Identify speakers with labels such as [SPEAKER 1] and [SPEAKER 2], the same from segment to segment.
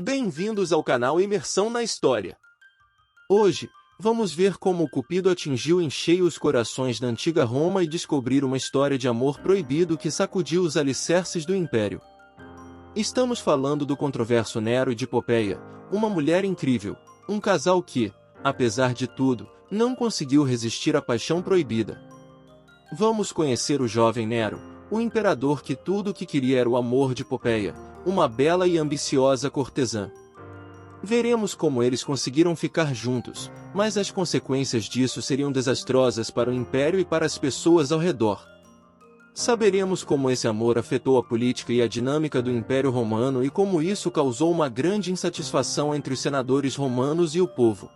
[SPEAKER 1] Bem-vindos ao canal Imersão na História. Hoje, vamos ver como Cupido atingiu em cheio os corações da antiga Roma e descobrir uma história de amor proibido que sacudiu os alicerces do Império. Estamos falando do controverso Nero e de Popeia, uma mulher incrível, um casal que, apesar de tudo, não conseguiu resistir à paixão proibida. Vamos conhecer o jovem Nero, o imperador que tudo o que queria era o amor de Popeia, uma bela e ambiciosa cortesã. Veremos como eles conseguiram ficar juntos, mas as consequências disso seriam desastrosas para o Império e para as pessoas ao redor. Saberemos como esse amor afetou a política e a dinâmica do Império Romano e como isso causou uma grande insatisfação entre os senadores romanos e o povo.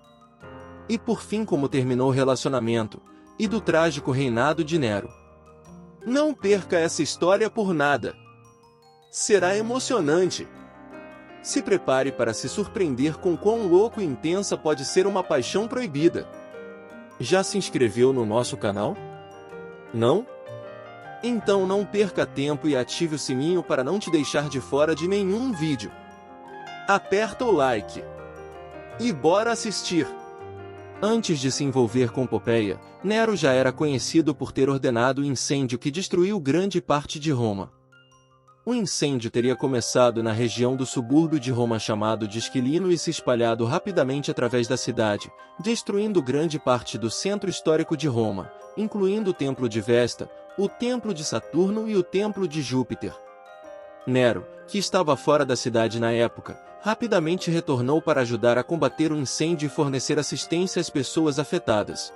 [SPEAKER 1] E por fim como terminou o relacionamento, e do trágico reinado de Nero. Não perca essa história por nada! Será emocionante! Se prepare para se surpreender com quão louco e intensa pode ser uma paixão proibida. Já se inscreveu no nosso canal? Não? Então não perca tempo e ative o sininho para não te deixar de fora de nenhum vídeo. Aperta o like. E bora assistir! Antes de se envolver com Popeia, Nero já era conhecido por ter ordenado o incêndio que destruiu grande parte de Roma. O incêndio teria começado na região do subúrbio de Roma chamado de Esquilino e se espalhado rapidamente através da cidade, destruindo grande parte do centro histórico de Roma, incluindo o Templo de Vesta, o Templo de Saturno e o Templo de Júpiter. Nero, que estava fora da cidade na época, rapidamente retornou para ajudar a combater o incêndio e fornecer assistência às pessoas afetadas.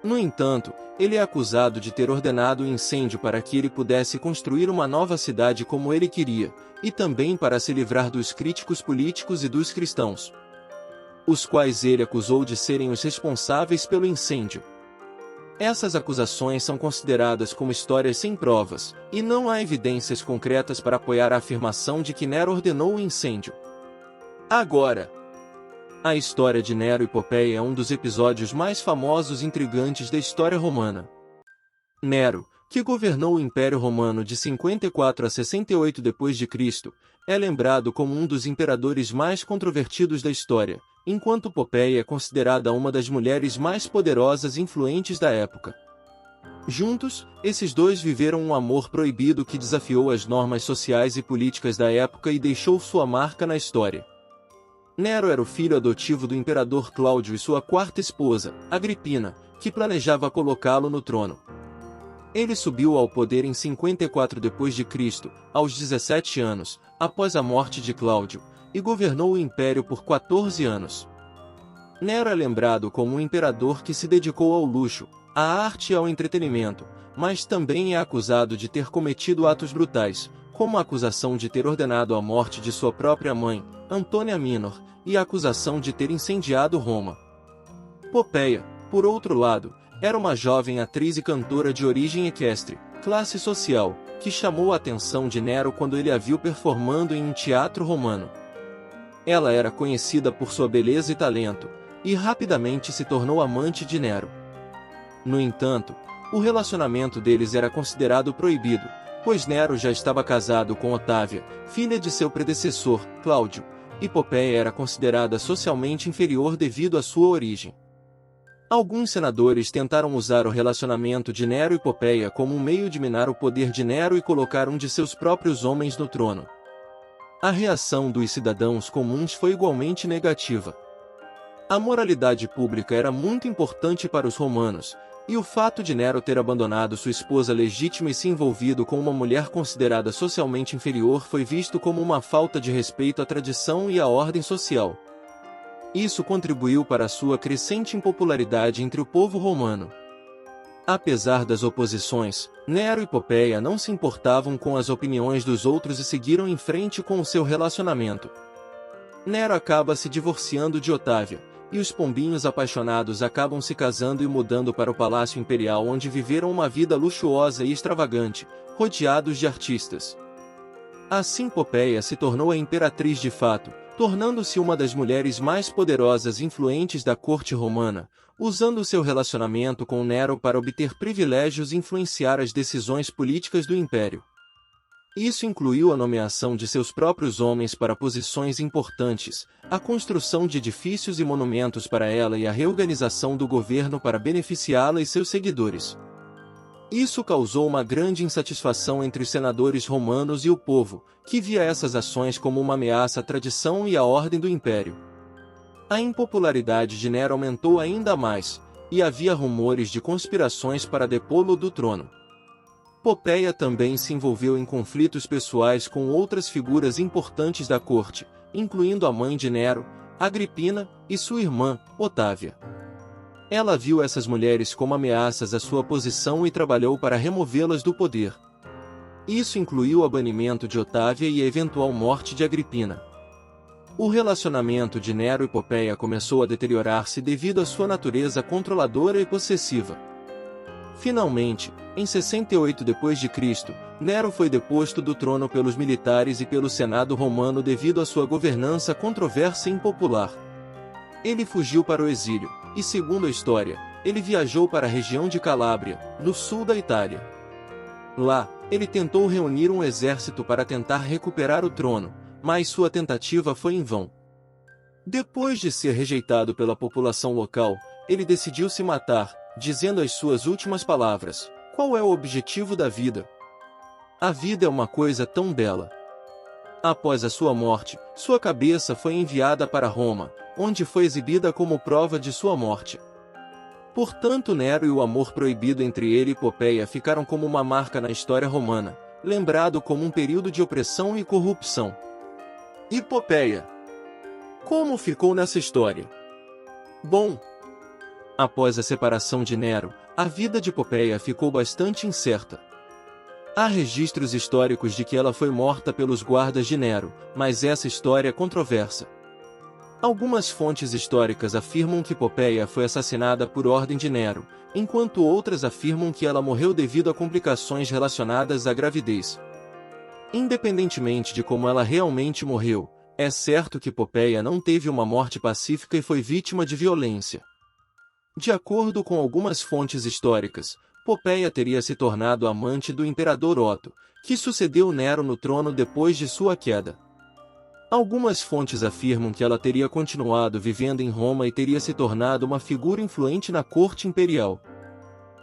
[SPEAKER 1] No entanto, ele é acusado de ter ordenado o incêndio para que ele pudesse construir uma nova cidade como ele queria, e também para se livrar dos críticos políticos e dos cristãos, os quais ele acusou de serem os responsáveis pelo incêndio. Essas acusações são consideradas como histórias sem provas, e não há evidências concretas para apoiar a afirmação de que Nero ordenou o incêndio. Agora, a história de Nero e Popeia é um dos episódios mais famosos e intrigantes da história romana. Nero, que governou o Império Romano de 54 a 68 d.C., é lembrado como um dos imperadores mais controvertidos da história, enquanto Popeia é considerada uma das mulheres mais poderosas e influentes da época. Juntos, esses dois viveram um amor proibido que desafiou as normas sociais e políticas da época e deixou sua marca na história. Nero era o filho adotivo do imperador Cláudio e sua quarta esposa, Agripina, que planejava colocá-lo no trono. Ele subiu ao poder em 54 d.C., aos 17 anos, após a morte de Cláudio, e governou o império por 14 anos. Nero é lembrado como um imperador que se dedicou ao luxo, à arte e ao entretenimento, mas também é acusado de ter cometido atos brutais, como a acusação de ter ordenado a morte de sua própria mãe, Antônia Minor, e a acusação de ter incendiado Roma. Popeia, por outro lado, era uma jovem atriz e cantora de origem equestre, classe social, que chamou a atenção de Nero quando ele a viu performando em um teatro romano. Ela era conhecida por sua beleza e talento, e rapidamente se tornou amante de Nero. No entanto, o relacionamento deles era considerado proibido, pois Nero já estava casado com Otávia, filha de seu predecessor, Cláudio, e Popeia era considerada socialmente inferior devido à sua origem. Alguns senadores tentaram usar o relacionamento de Nero e Popeia como um meio de minar o poder de Nero e colocar um de seus próprios homens no trono. A reação dos cidadãos comuns foi igualmente negativa. A moralidade pública era muito importante para os romanos, e o fato de Nero ter abandonado sua esposa legítima e se envolvido com uma mulher considerada socialmente inferior foi visto como uma falta de respeito à tradição e à ordem social. Isso contribuiu para sua crescente impopularidade entre o povo romano. Apesar das oposições, Nero e Popeia não se importavam com as opiniões dos outros e seguiram em frente com o seu relacionamento. Nero acaba se divorciando de Otávia, e os pombinhos apaixonados acabam se casando e mudando para o Palácio Imperial, onde viveram uma vida luxuosa e extravagante, rodeados de artistas. Assim Popeia se tornou a imperatriz de fato, tornando-se uma das mulheres mais poderosas e influentes da corte romana, usando seu relacionamento com Nero para obter privilégios e influenciar as decisões políticas do império. Isso incluiu a nomeação de seus próprios homens para posições importantes, a construção de edifícios e monumentos para ela e a reorganização do governo para beneficiá-la e seus seguidores. Isso causou uma grande insatisfação entre os senadores romanos e o povo, que via essas ações como uma ameaça à tradição e à ordem do império. A impopularidade de Nero aumentou ainda mais, e havia rumores de conspirações para depô-lo do trono. Popeia também se envolveu em conflitos pessoais com outras figuras importantes da corte, incluindo a mãe de Nero, Agripina, e sua irmã, Otávia. Ela viu essas mulheres como ameaças à sua posição e trabalhou para removê-las do poder. Isso incluiu o banimento de Otávia e a eventual morte de Agripina. O relacionamento de Nero e Popeia começou a deteriorar-se devido à sua natureza controladora e possessiva. Finalmente, em 68 d.C., Nero foi deposto do trono pelos militares e pelo Senado romano devido à sua governança controversa e impopular. Ele fugiu para o exílio, e segundo a história, ele viajou para a região de Calábria, no sul da Itália. Lá, ele tentou reunir um exército para tentar recuperar o trono, mas sua tentativa foi em vão. Depois de ser rejeitado pela população local, ele decidiu se matar, dizendo as suas últimas palavras: "Qual é o objetivo da vida? A vida é uma coisa tão bela." Após a sua morte, sua cabeça foi enviada para Roma, onde foi exibida como prova de sua morte. Portanto, Nero e o amor proibido entre ele e Popeia ficaram como uma marca na história romana, lembrado como um período de opressão e corrupção. E Popeia? Como ficou nessa história? Bom, após a separação de Nero, a vida de Popeia ficou bastante incerta. Há registros históricos de que ela foi morta pelos guardas de Nero, mas essa história é controversa. Algumas fontes históricas afirmam que Popeia foi assassinada por ordem de Nero, enquanto outras afirmam que ela morreu devido a complicações relacionadas à gravidez. Independentemente de como ela realmente morreu, é certo que Popeia não teve uma morte pacífica e foi vítima de violência. De acordo com algumas fontes históricas, Popeia teria se tornado amante do imperador Otto, que sucedeu Nero no trono depois de sua queda. Algumas fontes afirmam que ela teria continuado vivendo em Roma e teria se tornado uma figura influente na corte imperial.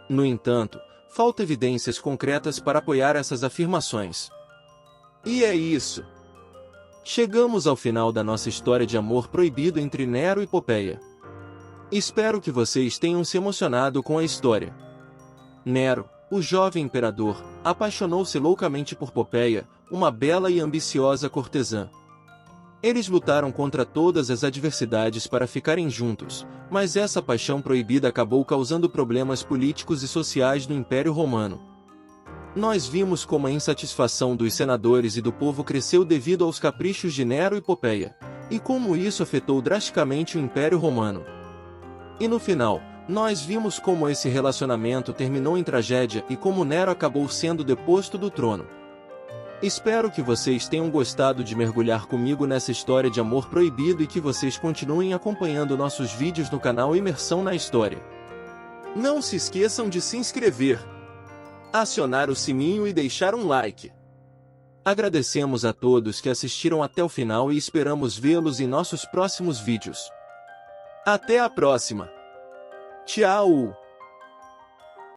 [SPEAKER 1] No entanto, faltam evidências concretas para apoiar essas afirmações. E é isso. Chegamos ao final da nossa história de amor proibido entre Nero e Popeia. Espero que vocês tenham se emocionado com a história. Nero, o jovem imperador, apaixonou-se loucamente por Popeia, uma bela e ambiciosa cortesã. Eles lutaram contra todas as adversidades para ficarem juntos, mas essa paixão proibida acabou causando problemas políticos e sociais no Império Romano. Nós vimos como a insatisfação dos senadores e do povo cresceu devido aos caprichos de Nero e Popeia, e como isso afetou drasticamente o Império Romano. E no final, nós vimos como esse relacionamento terminou em tragédia e como Nero acabou sendo deposto do trono. Espero que vocês tenham gostado de mergulhar comigo nessa história de amor proibido e que vocês continuem acompanhando nossos vídeos no canal Imersão na História. Não se esqueçam de se inscrever, acionar o sininho e deixar um like. Agradecemos a todos que assistiram até o final e esperamos vê-los em nossos próximos vídeos. Até a próxima! Tchau!